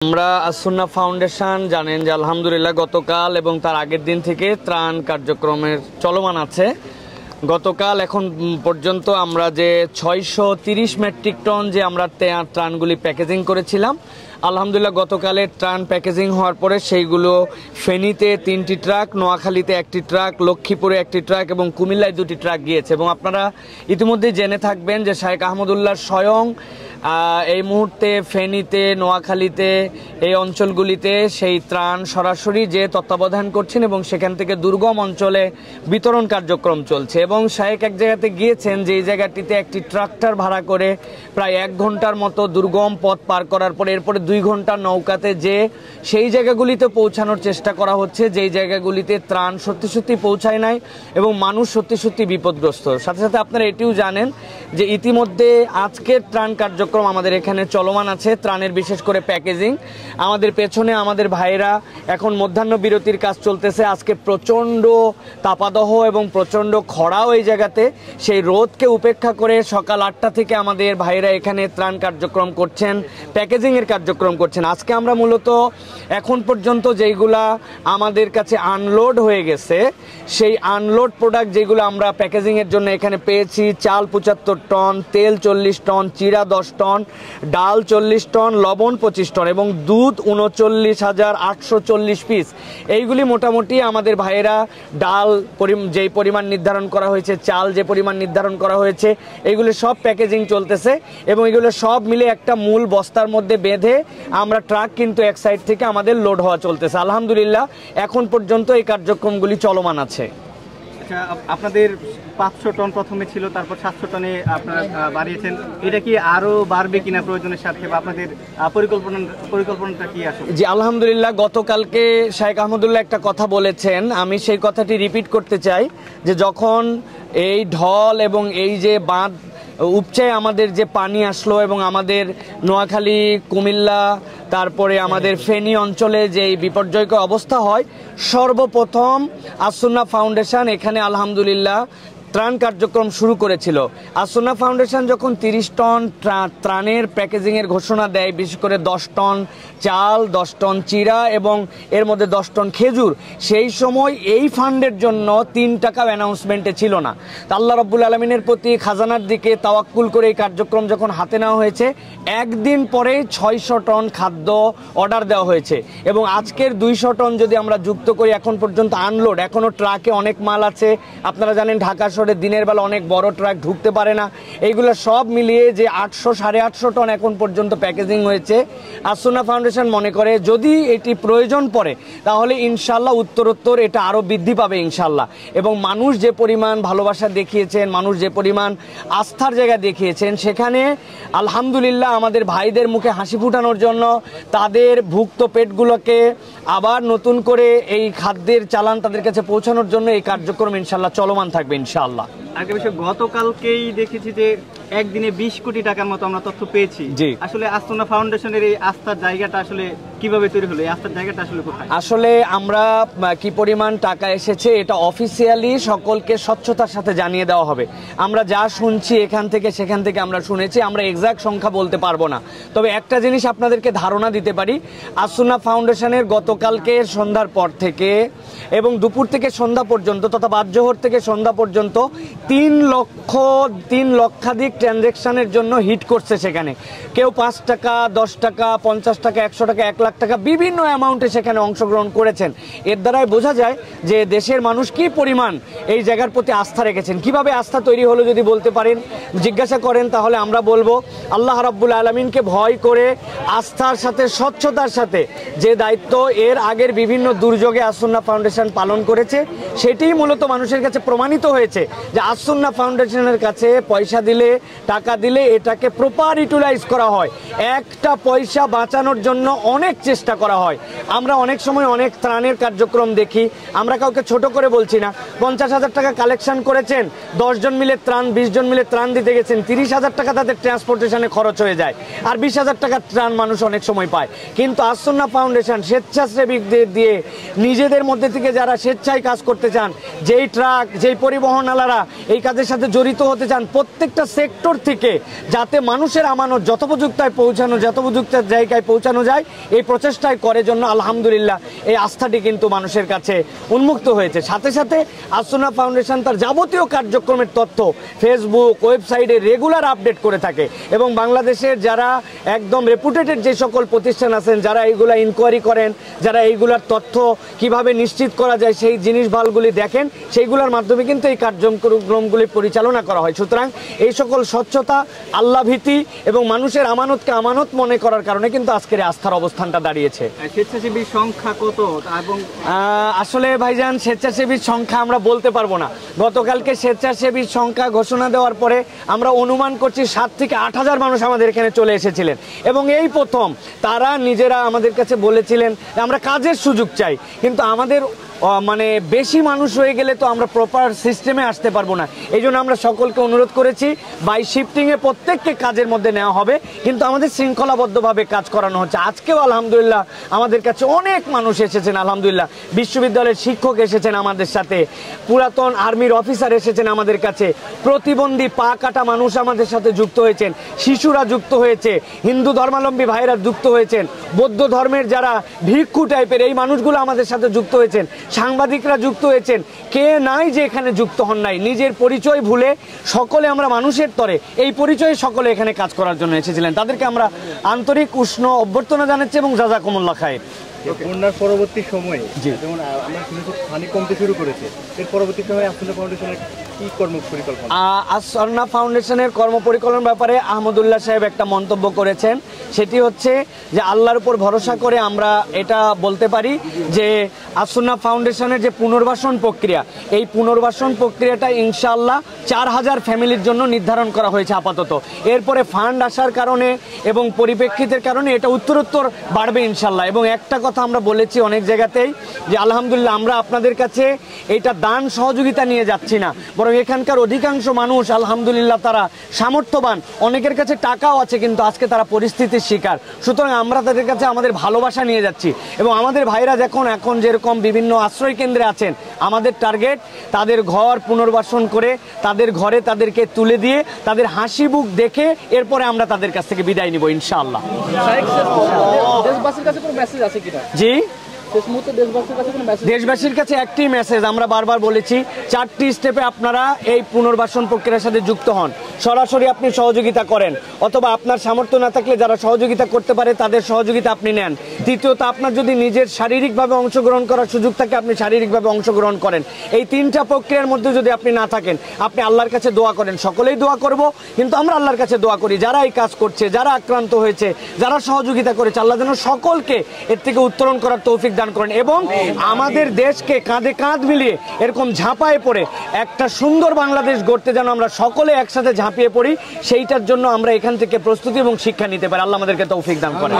আমরা আসুন্না ফাউন্ডেশন জানেন যে আলহামদুলিল্লাহ গতকাল এবং তার আগের দিন থেকে ত্রাণ কার্যক্রমের চলমান আছে। গতকাল এখন পর্যন্ত আমরা যে 630 মেট্রিক টন যে আমরা ত্রাণগুলি প্যাকেজিং করেছিলাম, আলহামদুলিল্লাহ গতকালের ত্রাণ প্যাকেজিং হওয়ার পরে সেইগুলো ফেনীতে 3টি ট্রাক, নোয়াখালীতে 1টি ট্রাক, লক্ষ্মীপুরে 1টি ট্রাক এবং কুমিল্লায় 2টি ট্রাক গিয়েছে। এবং আপনারা ইতিমধ্যেই জেনে থাকবেন যে শাইখ আহমদুল্লাহ স্বয়ং এই মুহূর্তে ফেনীতে, নোয়াখালীতে, এই অঞ্চলগুলিতে সেই ত্রাণ সরাসরি যে তত্ত্বাবধান করছেন এবং সেখান থেকে দুর্গম অঞ্চলে বিতরণ কার্যক্রম চলছে। এবং শাইখ এক জায়গাতে গিয়েছেন যে এই জায়গাটিতে একটি ট্রাক্টর ভাড়া করে প্রায় 1 ঘন্টার মতো দুর্গম পথ পার করার পরে এরপরে 2 ঘন্টা নৌকাতে যে সেই জায়গাগুলিতে পৌঁছানোর চেষ্টা করা হচ্ছে, যেই জায়গাগুলিতে ত্রাণ সত্যি সত্যি পৌঁছায় নাই এবং মানুষ সত্যি সত্যি বিপদগ্রস্ত। সাথে সাথে আপনারা এটিও জানেন যে ইতিমধ্যে আজকের ত্রাণ কার্যক্রম আমাদের এখানে চলমান আছে, ত্রাণের বিশেষ করে প্যাকেজিং। আমাদের পেছনে আমাদের ভাইরা এখন মধ্যাহ্ন বিরতির কাজ চলতেছে। আজকে প্রচণ্ড তাপাদহ এবং প্রচণ্ড খরাও এই জায়গাতে, সেই রোদকে উপেক্ষা করে সকাল 8টা থেকে আমাদের ভাইরা এখানে ত্রাণ কার্যক্রম করছেন, প্যাকেজিংয়ের কার্যক্রম করছেন। আজকে আমরা মূলত এখন পর্যন্ত যেইগুলা আমাদের কাছে আনলোড হয়ে গেছে, সেই আনলোড প্রোডাক্ট যেগুলো আমরা প্যাকেজিংয়ের জন্য এখানে পেয়েছি, চাল 75 টন, তেল 40 টন, চিরা 10 টন, ডাল 40 টন, লবণ 25 টন এবং দুধ 39,840 পিস। এইগুলি মোটামুটি আমাদের ভাইয়েরা ডাল যেই পরিমাণ নির্ধারণ করা হয়েছে, চাল যে পরিমাণ নির্ধারণ করা হয়েছে, এগুলি সব প্যাকেজিং চলতেছে এবং এগুলো সব মিলে একটা মূল বস্তার মধ্যে বেঁধে আমরা ট্রাক কিন্তু এক সাইড থেকে আমাদের লোড হওয়া চলতেছে। আলহামদুলিল্লাহ এখন পর্যন্ত এই কার্যক্রমগুলি চলমান আছে। আপনাদের 500 টন প্রথমে ছিল, তারপর 700 টনে আপনারা বাড়িয়েছেন। এটা কি আরো বাড়বে কিনা প্রয়োজনের সাথে, বা আপনাদের পরিকল্পনাটা কি আসলে? জি আলহামদুলিল্লাহ, গতকালকে শাইখ আহমদুল্লাহ একটা কথা বলেছেন, আমি সেই কথাটি রিপিট করতে চাই যে যখন এই ঢল এবং এই যে বাঁধ উপচায় আমাদের যে পানি আসলো এবং আমাদের নোয়াখালী, কুমিল্লা, তারপরে আমাদের ফেনী অঞ্চলে যে বিপর্যয়কর অবস্থা হয়, সর্বপ্রথম আসুন্না ফাউন্ডেশন এখানে আলহামদুলিল্লাহ ত্রাণ কার্যক্রম শুরু করেছিল। আসুন্না ফাউন্ডেশন যখন 30 টন ত্রাণের প্যাকেজিংয়ের ঘোষণা দেয়, বিশেষ করে 10 টন চাল, 10 টন চিরা এবং এর মধ্যে 10 টন খেজুর, সেই সময় এই ফান্ডের জন্য 3 টাকা অ্যানাউন্সমেন্টে ছিল না। আল্লাহ রাব্বুল আলামিনের প্রতি খাজানার দিকে তাওয়াক্কুল করে এই কার্যক্রম যখন হাতে নেওয়া হয়েছে, একদিন পরেই 600 টন খাদ্য অর্ডার দেওয়া হয়েছে এবং আজকের 200 টন যদি আমরা যুক্ত করি, এখন পর্যন্ত আনলোড, এখনও ট্রাকে অনেক মাল আছে। আপনারা জানেন ঢাকা দিনের বেলা অনেক বড় ট্রাক ঢুকতে পারে না। এইগুলো সব মিলিয়ে যে 800 সাড়ে 800 টন এখন পর্যন্ত প্যাকেজিং হয়েছে। আসুন্না ফাউন্ডেশন মনে করে যদি এটি প্রয়োজন পড়ে তাহলে ইনশাল্লাহ উত্তরোত্তর এটা আরও বৃদ্ধি পাবে ইনশাল্লাহ। এবং মানুষ যে পরিমাণ ভালোবাসা দেখিয়েছেন, মানুষ যে পরিমাণ আস্থার জায়গা দেখিয়েছেন, সেখানে আলহামদুলিল্লাহ আমাদের ভাইদের মুখে হাসি ফুটানোর জন্য, তাদের ভুক্ত পেটগুলোকে আবার নতুন করে এই খাদ্যের চালান তাদের কাছে পৌঁছানোর জন্য এই কার্যক্রম ইনশাল্লাহ চলমান থাকবে ইনশাআল্লাহ। আরেকটা বিষয়, গতকালকেই দেখেছি যে একদিনে 20 কোটি টাকার মতো আমরা তথ্য পেয়েছি। আসলে আসুন্না ফাউন্ডেশনের এই আস্থার জায়গাটা আসলে কিভাবে তৈরি হলো? এই আস্থার জায়গাটা আসলে কোথায়? আসলে আমরা কি পরিমাণ টাকা এসেছে এটা অফিসিয়ালি সকলকে স্বচ্ছতার সাথে জানিয়ে দেওয়া হবে। আমরা যা শুনছি এখান থেকে সেখান থেকে আমরা শুনেছি, আমরা এক্সাক্ট সংখ্যা বলতে পারবো না। তবে একটা জিনিস আপনাদেরকে ধারণা দিতে পারি, আসুন্না ফাউন্ডেশনের গতকালকে সন্ধ্যার পর থেকে এবং দুপুর থেকে সন্ধ্যা পর্যন্ত তথা বাদজোহর থেকে সন্ধ্যা পর্যন্ত 3 লক্ষাধিক ট্রানজ্যাকশনের জন্য হিট করছে। সেখানে কেউ 5 টাকা, 10 টাকা, 50 টাকা, 100 টাকা, 1 লাখ টাকা বিভিন্ন অ্যামাউন্টে সেখানে অংশগ্রহণ করেছেন। এর দ্বারাই বোঝা যায় যে দেশের মানুষ কি পরিমাণ এই জায়গার প্রতি আস্থা রেখেছেন। কিভাবে আস্থা তৈরি হলো যদি বলতে পারেন, জিজ্ঞাসা করেন, তাহলে আমরা বলবো আল্লাহ রাব্বুল আলামিনকে ভয় করে আস্থার সাথে স্বচ্ছতার সাথে যে দায়িত্ব এর আগের বিভিন্ন দুর্যোগে আসুন্না ফাউন্ডেশন পালন করেছে, সেটিই মূলত মানুষের কাছে প্রমাণিত হয়েছে যে আসুন্না ফাউন্ডেশনের কাছে পয়সা দিলে, টাকা দিলে এটাকে প্রপার ইউটিলাইজ করা হয়। একটা পয়সা বাঁচানোর জন্য অনেক চেষ্টা করা হয়। আমরা অনেক সময় অনেক ত্রাণের কার্যক্রম দেখি, আমরা কাউকে ছোট করে বলছি না, 50,000 টাকা কালেকশন করেছেন, 10 জন মিলে ত্রাণ, 20 জন মিলে ত্রাণ দিতে গেছেন, 30,000 টাকা তাদের ট্রান্সপোর্টেশনে খরচ হয়ে যায়, আর 20,000 টাকা ত্রাণ মানুষ অনেক সময় পায়। কিন্তু আসুন্না ফাউন্ডেশন স্বেচ্ছাসেবীদের দিয়ে নিজেদের মধ্যে থেকে যারা স্বেচ্ছায় কাজ করতে চান, যেই ট্রাক, যেই পরিবহনওয়ালারা এই কাজের সাথে জড়িত হতে চান, প্রত্যেকটা সেক্টর থেকে যাতে মানুষের আমানত যথোপযুক্ত পৌঁছানো, যথোপযুক্ত জায়গায় পৌঁছানো যায়, এই প্রচেষ্টায় করে জন্য আলহামদুলিল্লাহ এই আস্থাটি কিন্তু মানুষের কাছে উন্মুক্ত হয়েছে। সাথে সাথে আসুন্নাহ ফাউন্ডেশন তার যাবতীয় কার্যক্রমের তথ্য ফেসবুক ওয়েবসাইটে রেগুলার আপডেট করে থাকে এবং বাংলাদেশের যারা একদম রেপুটেটেড যে সকল প্রতিষ্ঠান আছেন, যারা এইগুলা ইনকোয়ারি করেন, যারা এইগুলার তথ্য কিভাবে নিশ্চিত করা যায় সেই জিনিস ভালগুলি দেখেন, সেইগুলোর মাধ্যমে কিন্তু এই কার্যক্রমগুলি পরিচালনা করা হয়। সুতরাং এই সকল স্বচ্ছতা, আল্লাহ ভীতি এবং মানুষের আমানতকে আমানত মনে করার কারণে কিন্তু আজকের আস্থার অবস্থানটা দাঁড়িয়েছে। স্বেচ্ছাসেবীর সংখ্যা কত? এবং আসলে ভাইজান স্বেচ্ছাসেবীর সংখ্যা আমরা বলতে পারবো না। গতকালকে স্বেচ্ছাসেবীর সংখ্যা ঘোষণা দেওয়ার পরে আমরা অনুমান করছি 7 থেকে 8 হাজার মানুষ আমাদের এখানে চলে এসেছিলেন এবং এই প্রথম তারা নিজেরা আমাদের কাছে বলেছিলেন আমরা কাজের সুযোগ চাই, কিন্তু আমাদের মানে বেশি মানুষ হয়ে গেলে তো আমরা প্রপার সিস্টেমে আসতে পারবো না। এই জন্য আমরা সকলকে অনুরোধ করেছি বাই শিফটিংয়ে প্রত্যেককে কাজের মধ্যে নেওয়া হবে, কিন্তু আমাদের শৃঙ্খলাবদ্ধভাবে কাজ করানো হচ্ছে। আজকেও আলহামদুলিল্লাহ আমাদের কাছে অনেক মানুষ এসেছেন, আলহামদুলিল্লাহ বিশ্ববিদ্যালয়ের শিক্ষক এসেছেন আমাদের সাথে, পুরাতন আর্মির অফিসার এসেছেন আমাদের কাছে, প্রতিবন্ধী পা কাটা মানুষ আমাদের সাথে যুক্ত হয়েছেন, শিশুরা যুক্ত হয়েছে, হিন্দু ধর্মাবলম্বী ভাইরা যুক্ত হয়েছেন, বৌদ্ধ ধর্মের যারা ভিক্ষু টাইপের এই মানুষগুলো আমাদের সাথে যুক্ত হয়েছেন, সাংবাদিকরা যুক্ত হয়েছেন। কে নাই যে এখানে যুক্ত হন নাই? নিজের পরিচয় ভুলে সকলে আমরা মানুষের তরে এই পরিচয়ে সকলে এখানে কাজ করার জন্য এসেছিলেন। তাদেরকে আমরা আন্তরিক উষ্ণ অভ্যর্থনা জানাচ্ছি এবং জাযাকুমুল্লাহ খায়র। বন্যার পরবর্তী সময়ে যেমন আমরা শুনেছি পানি কমতে শুরু করেছে, এর পরবর্তী সময়ে আসুন্নাহ ফাউন্ডেশনের কি কর্মপরিকল্পনা? আসুন্নাহ ফাউন্ডেশনের কর্মপরিকল্পনার ব্যাপারে আহমদুল্লাহ সাহেব একটা মন্তব্য করেছেন, সেটি হচ্ছে যে আল্লাহর উপর ভরসা করে আমরা এটা বলতে পারি যে আসুন্নাহ ফাউন্ডেশনের যে পুনর্বাসন প্রক্রিয়া, এই পুনর্বাসন প্রক্রিয়াটা ইনশাআল্লাহ 4000 ফ্যামিলির জন্য নির্ধারণ করা হয়েছে আপাতত। এরপরে ফান্ড আসার কারণে এবং পরিপ্রেক্ষিতের কারণে এটা উত্তরোত্তর বাড়বে ইনশাআল্লাহ। এবং একটা কথা আমরা বলেছি অনেক জায়গাতেই যে আলহামদুলিল্লাহ আমরা আপনাদের কাছে এটা দান সহযোগিতা নিয়ে যাচ্ছি না, বরং এখানকার অধিকাংশ মানুষ আলহামদুলিল্লাহ তারা সামর্থ্যবান, অনেকের কাছে টাকাও আছে কিন্তু আজকে তারা পরিস্থিতির শিকার। সুতরাং আমরা তাদের কাছে আমাদের ভালোবাসা নিয়ে যাচ্ছি এবং আমাদের ভাইরা এখন যেরকম বিভিন্ন আশ্রয় কেন্দ্রে আছেন, আমাদের টার্গেট তাদের ঘর পুনর্বাসন করে তাদের ঘরে তাদেরকে তুলে দিয়ে তাদের হাসি মুখ দেখে এরপরে আমরা তাদের কাছ থেকে বিদায় নিব ইনশাআল্লাহ। দেশবাসীর কাছে কোনো মেসেজ আছে কিনা? জি, দেশবাসীর কাছে একটি মেসেজ আমরা বারবার বলেছি, 4টি স্টেপে আপনারা এই পুনর্বাসন প্রক্রিয়ার সাথে যুক্ত হন। সরাসরি আপনি সহযোগিতা করেন, অথবা আপনার সামর্থ্য না থাকলে যারা সহযোগিতা করতে পারে তাদের সহযোগিতা আপনি নেন। তৃতীয়ত, আপনার যদি নিজের শারীরিকভাবে অংশগ্রহণ করার সুযোগ থাকে আপনি শারীরিকভাবে অংশগ্রহণ করেন। এই 3টা প্রক্রিয়ার মধ্যে যদি আপনি না থাকেন, আপনি আল্লাহর কাছে দোয়া করেন। সকলেই দোয়া করব, কিন্তু আমরা আল্লাহর কাছে দোয়া করি যারা এই কাজ করছে, যারা আক্রান্ত হয়েছে, যারা সহযোগিতা করেছে, আল্লাহ যেন সকলকে এর থেকে উত্তরণ করার তৌফিক দান করেন এবং আমাদের দেশকে কাঁধে কাঁধ মিলিয়ে এরকম ঝাঁপায়ে পড়ে একটা সুন্দর বাংলাদেশ গড়তে যেন আমরা সকলে একসাথে ঝাঁপিয়ে পড়ি, সেইটার জন্য আমরা এখান থেকে প্রস্তুতি এবং শিক্ষা নিতে পারি। আল্লাহ আমাদেরকে তৌফিক দান করেন।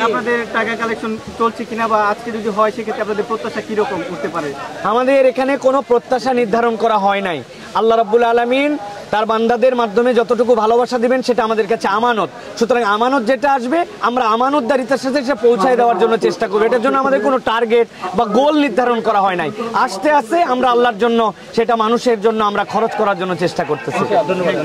আপনাদের টাকা কালেকশন চলছে কিনা, বা আজকে যদি হয় সেক্ষেত্রে আপনাদের প্রত্যাশা কিরকম করতে পারে? আমাদের এখানে কোনো প্রত্যাশা নির্ধারণ করা হয় নাই। আল্লাহ রাব্বুল আলামিন তার বান্দাদের মাধ্যমে যতটুকু ভালোবাসা দিবেন সেটা আমাদের কাছে আমানত। সুতরাং আমানত যেটা আসবে আমরা আমানতদারিতার সাথে সেটা পৌঁছায় দেওয়ার জন্য চেষ্টা করব। এটার জন্য আমাদের কোনো টার্গেট বা গোল নির্ধারণ করা হয় নাই। আস্তে আস্তে আমরা আল্লাহর জন্য সেটা মানুষের জন্য আমরা খরচ করার জন্য চেষ্টা করতেছি। ধন্যবাদ।